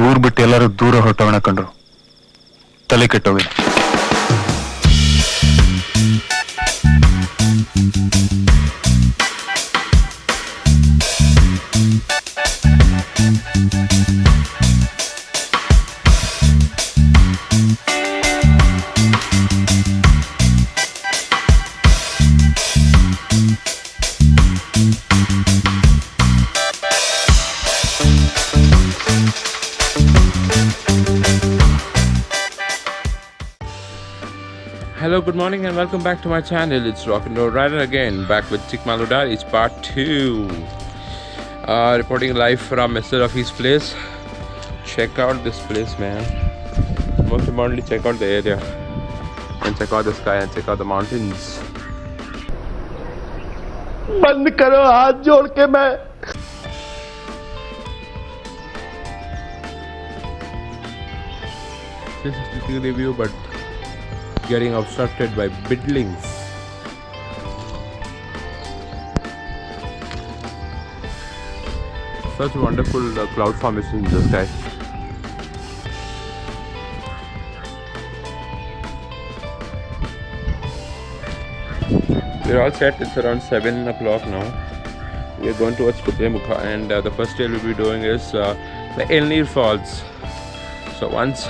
ಊರ್ ಬಿಟ್ಟು ಎಲ್ಲರೂ ದೂರ ಹೊರಟೋಣ ಕಂಡ್ರು. ತಲೆ ಕೆಟ್ಟೋಗಿದೆ. Hello, good morning and welcome back to my channel. It's Raida again, back with Chikmagalur Diaries part 2. Reporting live from Mr. Rafi's place. Check out this place, man. Most importantly, check out the area and check out the sky and check out the mountains. बंद करो हाथ जोड़ के मैं. This is the review, but getting obstructed by bidlings. Such wonderful cloud formation in the sky. We're all set. It's around 7 o'clock now. We're going towards Kuduremukha, and the first trail we'll be doing is the Elaneeru Falls. So once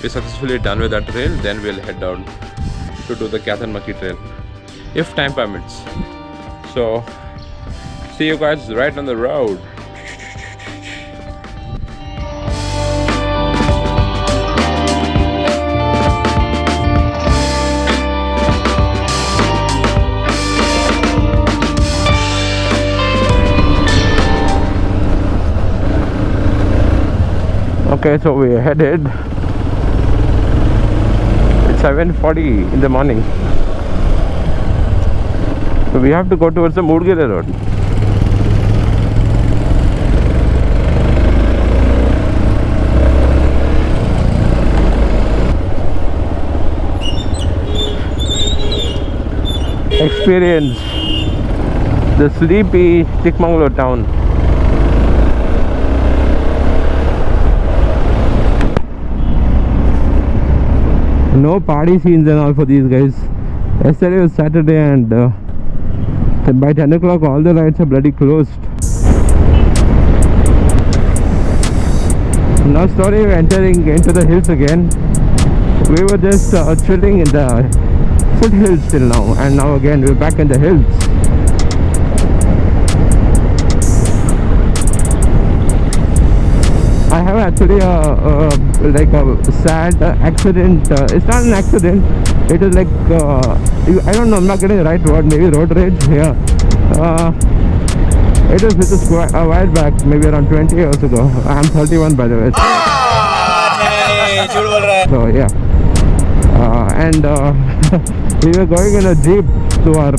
we're successfully done with that trail, then we'll head down to do the 𝗵𝗶𝗀𝗶𝗵 trail, if time permits. So see you guys right on the road. Okay, so we're headed. 7:40 in the morning. So we have to go towards the 𝗵𝗀𝗃𝗃 road. Experience the sleepy Chikmagalur town. No party scenes and all for these guys. Yesterday was Saturday and by 10 o'clock all the rides are bloody closed. Now slowly we're entering into the hills again. We were just chilling in the foothills till now, and now again we're back in the hills. I have actually like a sad accident. It's not an accident. It is like I don't know. I'm not getting the right word. Maybe road rage. Yeah. It was with a while back, maybe around 20 years ago. I'm 31 by the way. So yeah. And we were going in a jeep to our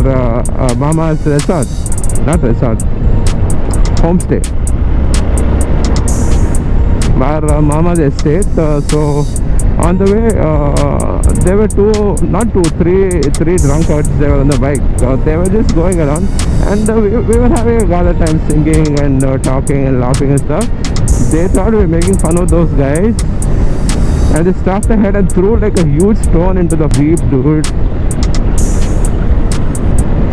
mama's resort, not resort, homestay. Our mama's estate. So on the way there were three drunkards. They were on the bike. They were just going around, and we were having a good time singing and talking and laughing and stuff. They thought we were making fun of those guys, and they stopped ahead and threw like a huge stone into the jeep, dude,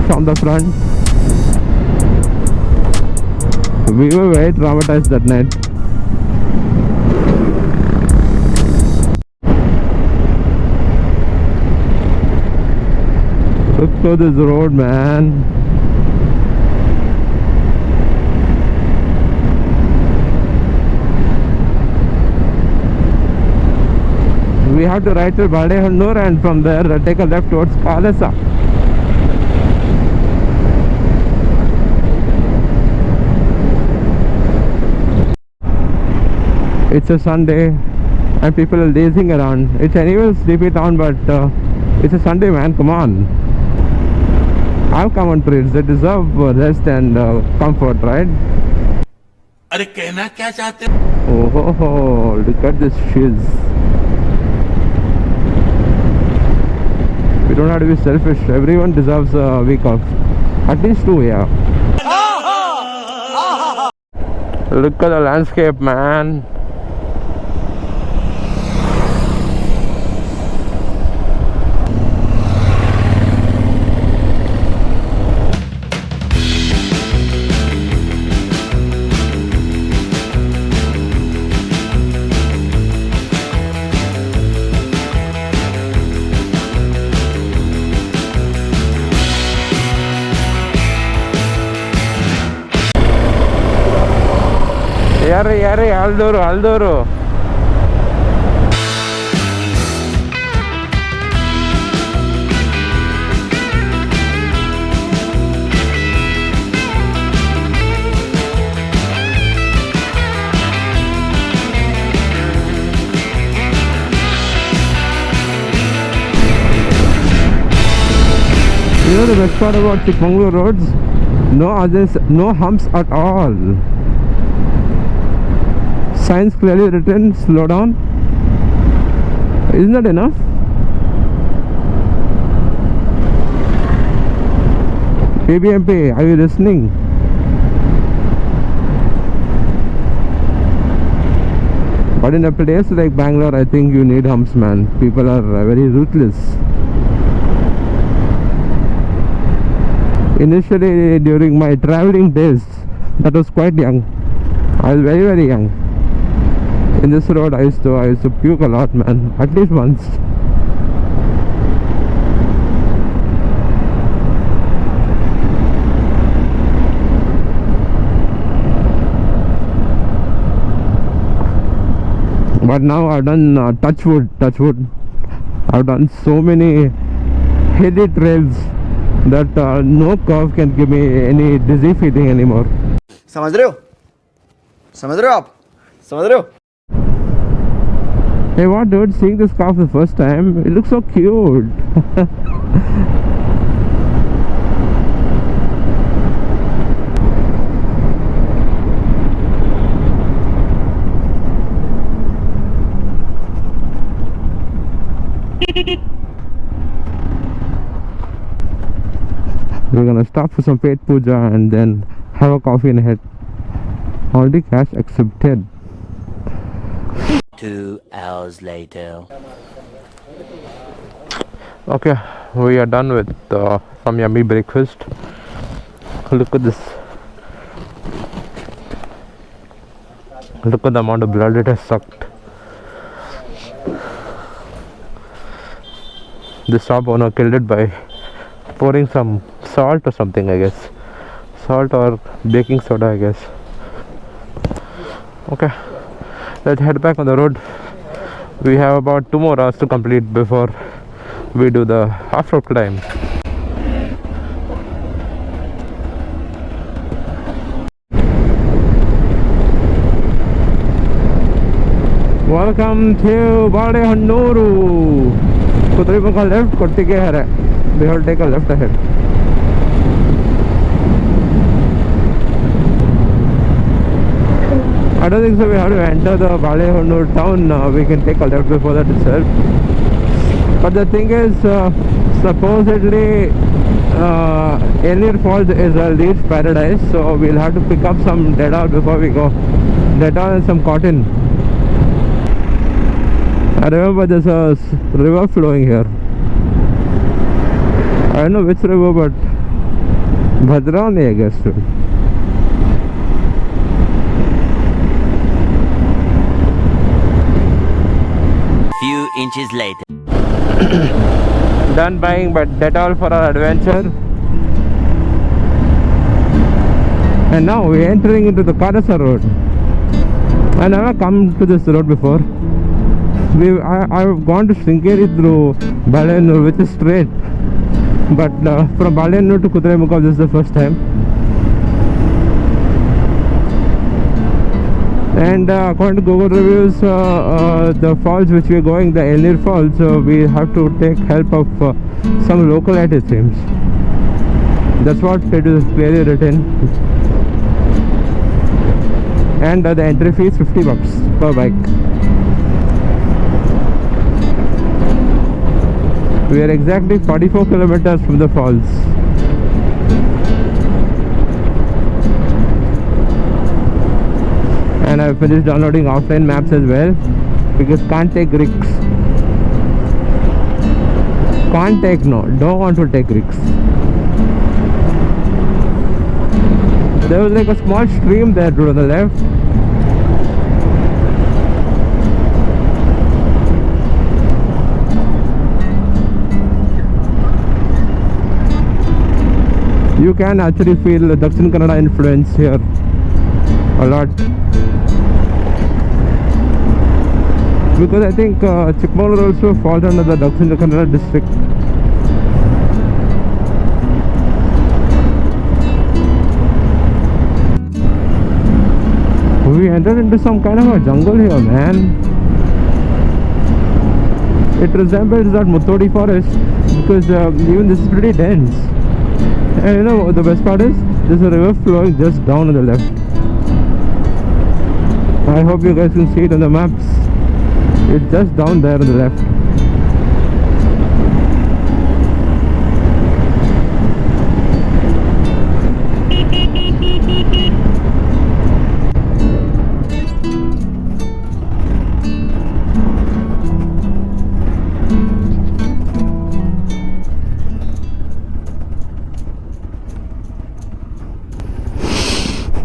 from the front. We were very traumatized that night. Look to this road, man. We have to ride to Balehonnuru and from there take a left towards Kalasa. It's a Sunday and people are lazing around. It's anyway a sleepy town, but it's a Sunday, man. Come on. I've come on trails. They deserve rest and comfort, right? अरे कहना क्या चाहते? Oh, look at this shiz. We don't have to be selfish. Everyone deserves a week off. At least 2, yeah. Look at the landscape, man. ಯಾರೇ ಅಲ್ದೋರು You know the best part about Chikmagalur roads? There's no humps at all. Signs clearly written, slow down. Isn't that enough? BBMP, are you listening? But in a place like Bangalore, I think you need humps, man. People are very ruthless. Initially, during my traveling days, that was quite young. I was very, very young. In this road, I used to puke a lot, man. At least once. But now I've done touch wood. I've done so many hilly trails that no curve can give me any dizzy feeling anymore. समझ रहे हो आप समझ रहे हो? Hey, what dude, seeing this car for the first time, it looks so cute. We're gonna stop for some paid puja and then have a coffee and head. Already cash accepted. 2 hours later. Okay, we are done with some yummy breakfast. Look at this. Look at the amount of blood it has sucked. The shop owner killed it by pouring some salt or something, I guess. Salt or baking soda, I guess. Okay, let's head back on the road. We have about 2 more hours to complete before we do the off-road climb. Welcome to Balehonnuru. Kuduremukha left, Kottige here. We have to take a left ahead. I don't think so. We have to enter the Balehonnuru town. We can take a left before that itself. But the thing is, supposedly Elaneeru Falls is a leech paradise, so we'll have to pick up some dead before we go. Dead and some cotton. I remember there's a river flowing here. I don't know which river, but Bhadrani, I guess. Few inches later. Done buying, but that's all for our adventure. And now we're entering into the Kalasa road. I never come to this road before. I've gone to Sringeri through Balehonnuru, which is straight. But from Balehonnuru to Kuduremukha, this is the first time. And according to Google reviews, the falls which we are going, the Elaneeru Falls, we have to take help of some localite, it seems. That's what it is clearly written. And the entry fee is $50 per bike. We are exactly 44 kilometers from the falls. And I've finished downloading offline maps as well, because can't take risks. Don't want to take risks. There was like a small stream there to the left. You can actually feel the Dakshin Kannada influence here a lot. because I think Chikmagalur also falls under the Dakshin Kannada district. We entered into some kind of a jungle here, man. It resembles that Muttodi forest because even this is pretty dense. And you know what the best part is? There's a river flowing just down on the left. I hope you guys can see it on the maps. It's just down there on the left.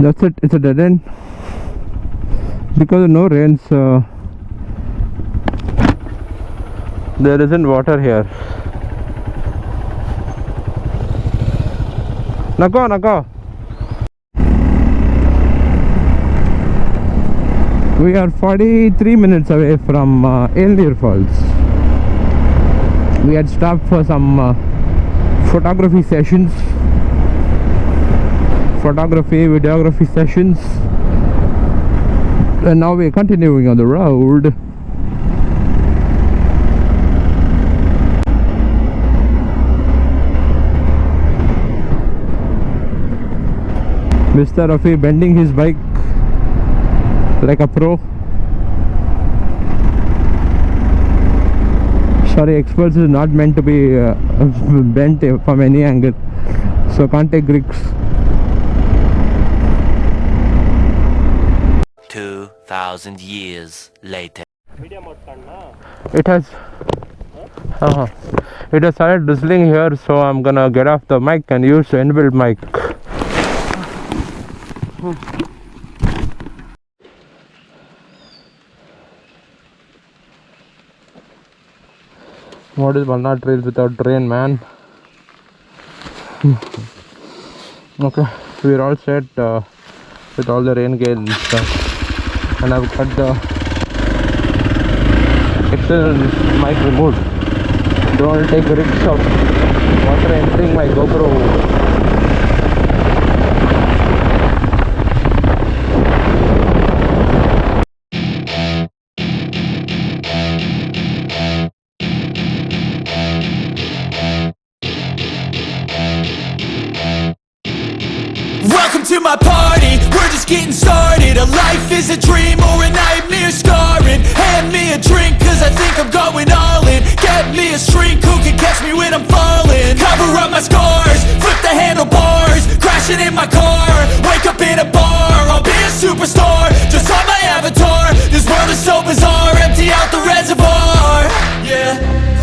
That's it, it's a dead end because of no rains. There isn't water here. Nako. We are 43 minutes away from Elaneeru Falls. We had stopped for some photography sessions. Videography sessions, and now we're continuing on the road. Mr. Rafi bending his bike like a pro. Sorry, experts is not meant to be bent from any angle, so can't take risks. 2,000 years later. It has started drizzling here, so I'm gonna get off the mic and use the inbuilt mic. What is Balna trails without rain, man? Okay, we're all set with all the rain gauge and stuff. And I've got the external mic removed. Don't want to take a risk of water entering my GoPro. Welcome to my party, we're just getting started. A life is a dream or a nightmare scarring. Hand me a drink cause I think I'm going all in. Get me a shrink who can catch me when I'm falling. Cover up my scars, flip the handlebars. Crashing in my car, wake up in a bar. I'll be a superstar, just on my avatar. This world is so bizarre, empty out the reservoir. Yeah,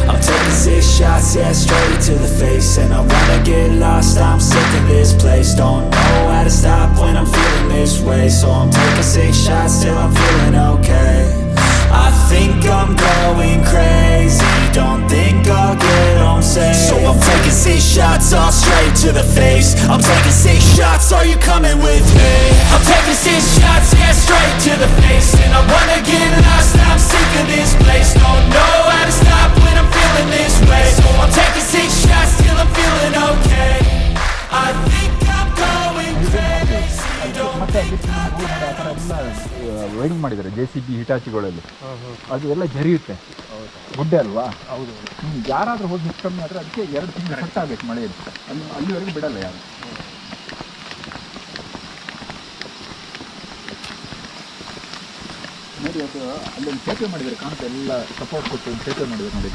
I'm taking 6 shots, yeah, straight to the face. And I wanna get lost, I'm sick of this place. Don't know how to stop when I'm feeling this way. So I'm taking 6 shots till I'm feeling okay. I think I'm going crazy, don't think I'll get home safe. So I'm taking 6 shots, all straight to the face. I'm taking 6 shots, are you coming with me? I'm taking 6 shots, yeah, straight to the face. And I wanna get lost, I'm sick of this place. Don't know how to stop when I'm feeling this way. So I'm taking 6 shots till I'm feeling okay. I think I'm going crazy, don't think I'll get home safe. Wiring ಮಾಡಿದ್ದಾರೆ JCB ಹಿಟಾಚಿಗಳಲ್ಲಿ, ಅದು ಎಲ್ಲ ಜರಿಯುತ್ತೆ, ಗುಡ್ಡೆ ಅಲ್ವಾ? ಹೌದು. ಯಾರಾದರೂ ಹೋಗಿ ಹೆಚ್ಚು ಕಮ್ಮಿ ಆದರೆ ಅದಕ್ಕೆ 2 ತಿಂಗಳು ಕಟ್ಟಾಗಬೇಕು ಮಳೆಯಲ್ಲಿ, ಅಲ್ಲಿವರೆಗೂ ಬಿಡಲ್ಲ ಯಾರು. ನೋಡಿ, ಅದು ಅಲ್ಲೊಂದು ಸೇತುವೆ ಮಾಡಿದ್ದಾರೆ, ಕಾಣುತ್ತೆ, ಎಲ್ಲ ಸಪೋರ್ಟ್ ಕೊಟ್ಟು ಒಂದು ಸೇತುವೆ ಮಾಡಿದ್ದಾರೆ ನೋಡಿ.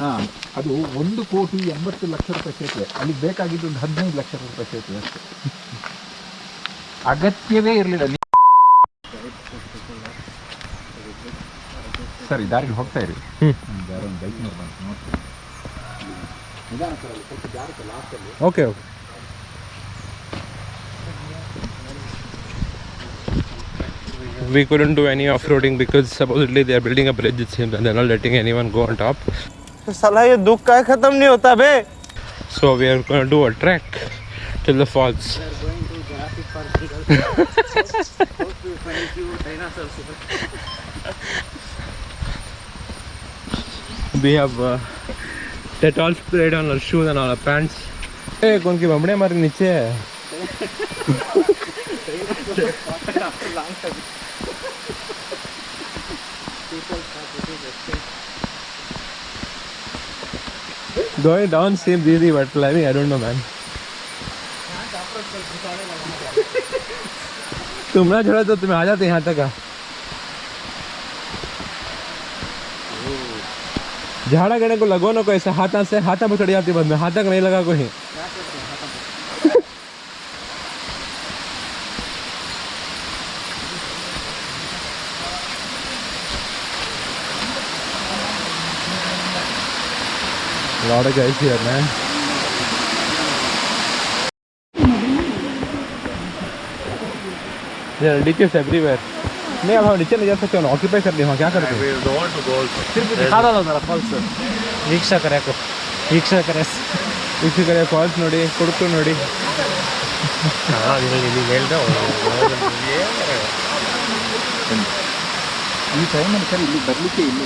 ಹಾಂ, ಅದು 1,80,00,000 ರೂಪಾಯಿ ಸೇತುವೆ. ಅಲ್ಲಿಗೆ ಬೇಕಾಗಿದ್ದು ಒಂದು 15 ಲಕ್ಷ ರೂಪಾಯಿ ಸೇತುವೆ ಅಷ್ಟೇ. ಅಗತ್ಯವೇ ಇರಲಿಲ್ಲ. ಸರಿ, ದಾರಿಗೆ ಹೋಗ್ತಾ ಇರಿ. ಯಾರೋ ಒಂದು ಬೈಕ್ನವ್ರು ಬಂತು, ನೋಡ್ತೀನಿ. ನಿಧಾನ ಸರ್, ಅಲ್ಲಿ ಸ್ವಲ್ಪ ಜಾರುತ್ತೆ ಲಾಸ್ಟಲ್ಲಿ. Okay. We couldn't do any off-roading because supposedly they are building a bridge, it seems, and they're not letting anyone go on top. साला ये दुख का खत्म नहीं होता बे. So we are going to do a trek till the falls. We have Dettol sprayed on our shoes and on our pants. Hey, कौन की बमड़े हमारे नीचे है? Going down seems easy, but climbing, I don't know, man. तुम ना छोड़ा तो तुम्हें आ जाते यहाँ तक। झाड़ा गड़े को लगो ना कोई ऐसे हाथा से हाथा पर चढ़ जाती बंद में, हाथ तक नहीं लगा कोई। lot of guys here, man. There are ditches everywhere. नहीं अब हम नीचे नहीं जा सकते, ऑक्यूपाई कर लिए वहाँ क्या करते हैं? सिर्फ दिखा रहा था मेरा फॉल्स वीक्षा करे को वीक्षा करे फॉल्स नोड़ी कुड़कु नोड़ी ಈ ಟೈಮಲ್ಲಿ ಸರ್ ಇಲ್ಲಿ ಬರಲಿಕ್ಕೆ ಇಲ್ಲ,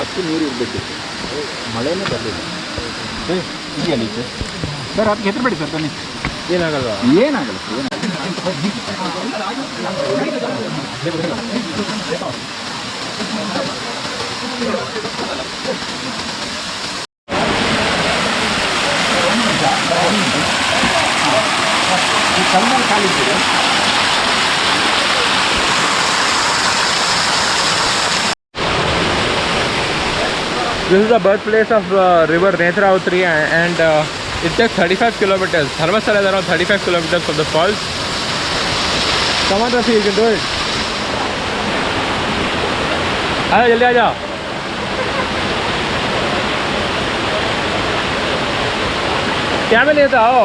ಅಷ್ಟು ನೀರು ಇರಬೇಕು, ಮಳೆನೇ ಬರಲಿಲ್ಲ. ಇದೆಯಲ್ಲ ಈಚೆ ಸರ್, ಅದಕ್ಕೆ ಹೆದರಬೇಡಿ ಸರ್, ಬನ್ನಿ, ಏನಾಗಲ್ವಾ? ಏನಾಗಲ್ಲ sir, ಕಲ್ಮಲ್ ಕಾಲಿದ್ದೀರಾ? This is the birthplace of river Netravati, and it takes 35 kilometers. Dharmasthala is around 35 kilometers from the falls. Come on, Rafi, you can do it. Aaja, jaldi aaja. क्या में लेता हो?